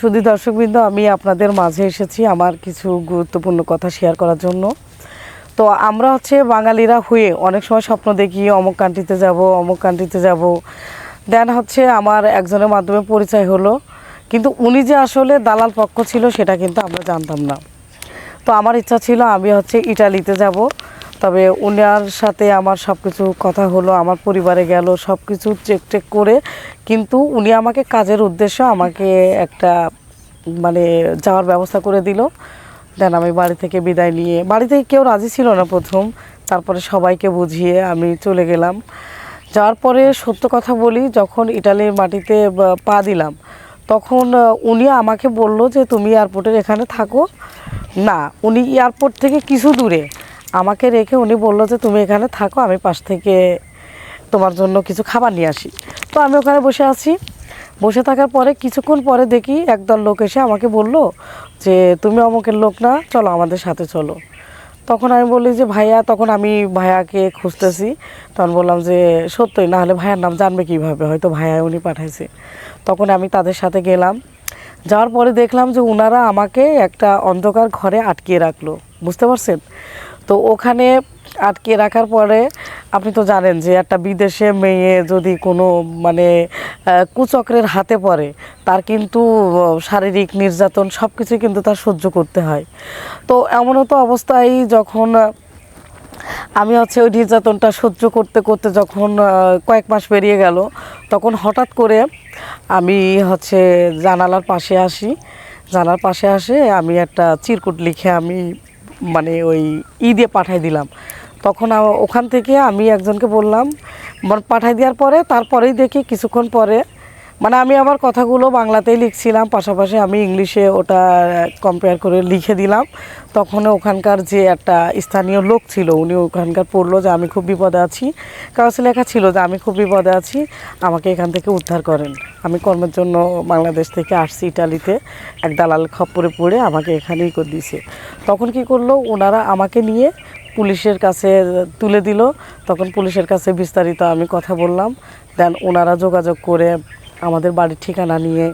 শুধু দর্শকবৃন্দ, আমি আপনাদের মাঝে এসেছি আমার কিছু গুরুত্বপূর্ণ কথা শেয়ার করার জন্য। তো আমরা বাঙালিরা হয়ে অনেক সময় স্বপ্ন দেখি অমুক কান্ট্রিতে যাব, অমুক কান্ট্রিতে যাব। দেন আমার একজনের মাধ্যমে পরিচয় হলো, কিন্তু উনি যে আসলে দালাল পক্ষ ছিল সেটা কিন্তু আমরা জানতাম না। তো আমার ইচ্ছা ছিল আমি ইটালিতে যাব। তবে উনার সাথে আমার সব কিছু কথা হলো, আমার পরিবারে গেল, সব কিছু চেক করে, কিন্তু উনি আমাকে কাজের উদ্দেশ্যে আমাকে একটা যাওয়ার ব্যবস্থা করে দিল। দেন আমি বাড়ি থেকে বিদায় নিয়ে, বাড়ি থেকে কেউ রাজি ছিল না প্রথম, তারপরে সবাইকে বুঝিয়ে আমি চলে গেলাম। যাওয়ার পরে সত্য কথা বলি, যখন ইটালির মাটিতে পা দিলাম তখন উনি আমাকে বলল যে তুমি এয়ারপোর্টের এখানে থাকো না। উনি এয়ারপোর্ট থেকে কিছু দূরে আমাকে রেখে উনি বললো যে তুমি এখানে থাকো, আমি পাশ থেকে তোমার জন্য কিছু খাবার নিয়ে আসি। তো আমি ওখানে বসে আছি। বসে থাকার পরে কিছুক্ষণ পরে দেখি একদল লোক এসে আমাকে বলল যে তুমি অমুকের লোক না, চলো আমাদের সাথে চলো। তখন আমি বলি যে ভাইয়া, তখন আমি ভাইয়াকে খুঁজতেছি। তখন বললাম যে সত্যই, না হলে ভাইয়ার নাম জানবে কীভাবে, হয়তো ভাইয়া উনি পাঠাইছে। তখন আমি তাদের সাথে গেলাম। যাওয়ার পরে দেখলাম যে ওনারা আমাকে একটা অন্ধকার ঘরে আটকিয়ে রাখলো, বুঝতে পারছেন? তো ওখানে আটকে রাখার পরে আপনি তো জানেন যে একটা বিদেশে মেয়ে যদি কোনো কুচক্রের হাতে পড়ে, তার কিন্তু শারীরিক নির্যাতন সব কিছুই কিন্তু তার সহ্য করতে হয়। তো এমনও তো অবস্থায় যখন আমি ওই নির্যাতনটা সহ্য করতে করতে যখন কয়েক মাস পেরিয়ে গেল, তখন হঠাৎ করে আমি জানালার পাশে আসি। জানালার পাশে আসে আমি একটা চিরকুট লিখে আমি ওই দিয়ে পাঠাই দিলাম। তখন ওখান থেকে আমি একজনকে বললাম, পাঠাই দেওয়ার পরে তারপরেই দেখি কিছুক্ষণ পরে আমি আবার কথাগুলো বাংলাতেই লিখছিলাম, পাশাপাশি আমি ইংলিশে ওটা কম্পেয়ার করে লিখে দিলাম। তখন ওখানকার যে একটা স্থানীয় লোক ছিল, উনি ওখানকার পড়লো যে আমি খুব বিপদে আছি। কাগজে লেখা ছিল যে আমি খুব বিপদে আছি, আমাকে এখান থেকে উদ্ধার করেন। আমি কর্মের জন্য বাংলাদেশ থেকে আসছি ইটালিতে, এক দালাল খপ্পরে পড়ে আমাকে এখানেই করে দিয়েছে। তখন কি করলো, ওনারা আমাকে নিয়ে পুলিশের কাছে তুলে দিল। তখন পুলিশের কাছে বিস্তারিত আমি কথা বললাম। দেন ওনারা যোগাযোগ করে আমাদের বাড়ির ঠিকানা নিয়ে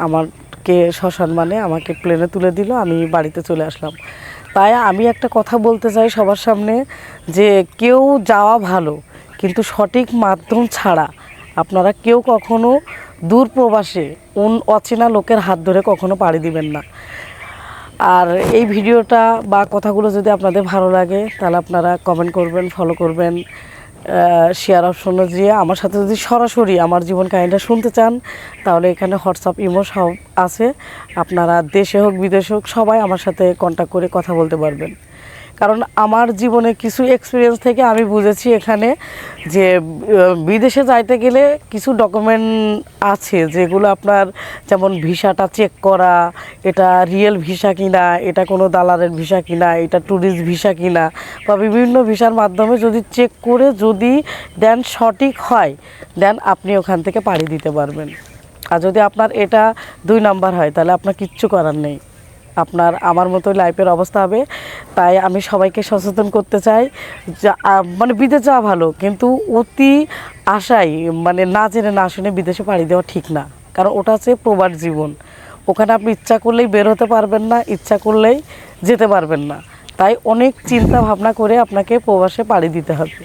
আমাকে সসম্মানে আমাকে প্লেনে তুলে দিল। আমি বাড়িতে চলে আসলাম। তাই আমি একটা কথা বলতে চাই সবার সামনে, যে কেউ যাওয়া ভালো, কিন্তু সঠিক মাধ্যম ছাড়া আপনারা কেউ কখনো দূর প্রবাসে অচেনা লোকের হাত ধরে কখনো পাড়ি দিবেন না। আর এই ভিডিওটা বা কথাগুলো যদি আপনাদের ভালো লাগে, তাহলে আপনারা কমেন্ট করবেন, ফলো করবেন, শেয়ার অপশনে দিয়ে আমার সাথে যদি সরাসরি আমার জীবন কাহিনীটা শুনতে চান, তাহলে এখানে হোয়াটসঅ্যাপ, ইমো সব আছে। আপনারা দেশে হোক বিদেশে হোক সবাই আমার সাথে কন্ট্যাক্ট করে কথা বলতে পারবেন। কারণ আমার জীবনে কিছু এক্সপিরিয়েন্স থেকে আমি বুঝেছি এখানে যে বিদেশে যাইতে গেলে কিছু ডকুমেন্ট আছে যেগুলো আপনার, যেমন ভিসাটা চেক করা, এটা রিয়েল ভিসা কিনা, এটা কোনো দালালের ভিসা কিনা, এটা ট্যুরিস্ট ভিসা কিনা, বা বিভিন্ন ভিসার মাধ্যমে যদি চেক করে যদি দেন সঠিক হয়, দেন আপনি ওখান থেকে পাড়ি দিতে পারবেন। আর যদি আপনার এটা 2 নাম্বার হয়, তাহলে আপনার কিচ্ছু করার নেই, আপনার আমার মতো লাইফের অবস্থা হবে। তাই আমি সবাইকে সচেতন করতে চাই, বিদেশ যাওয়া ভালো, কিন্তু অতি আশায় না জেনে না শুনে বিদেশে পাড়ি দেওয়া ঠিক না। কারণ ওটা প্রবাস জীবন, ওখানে আপনি ইচ্ছা করলেই বের হতে পারবেন না, ইচ্ছা করলেই যেতে পারবেন না। তাই অনেক চিন্তা ভাবনা করে আপনাকে প্রবাসে পাড়ি দিতে হবে।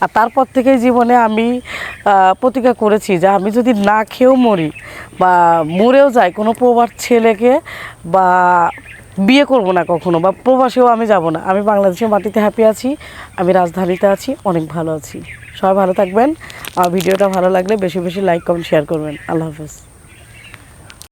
আর তারপর থেকেই জীবনে আমি প্রতিজ্ঞা করেছি যে আমি যদি না খেয়েও মরি বা মরেও যাই, কোনো প্রবাস ছেলেকে বা বিয়ে করব না কখনো, বা প্রবাসেও আমি যাব না। আমি বাংলাদেশের মাটিতে হ্যাপি আছি, আমি রাজধানীতে আছি, অনেক ভালো আছি। সবাই ভালো থাকবেন। আর ভিডিওটা ভালো লাগলে বেশি বেশি লাইক, কমেন্ট, শেয়ার করবেন। আল্লাহ হাফেজ।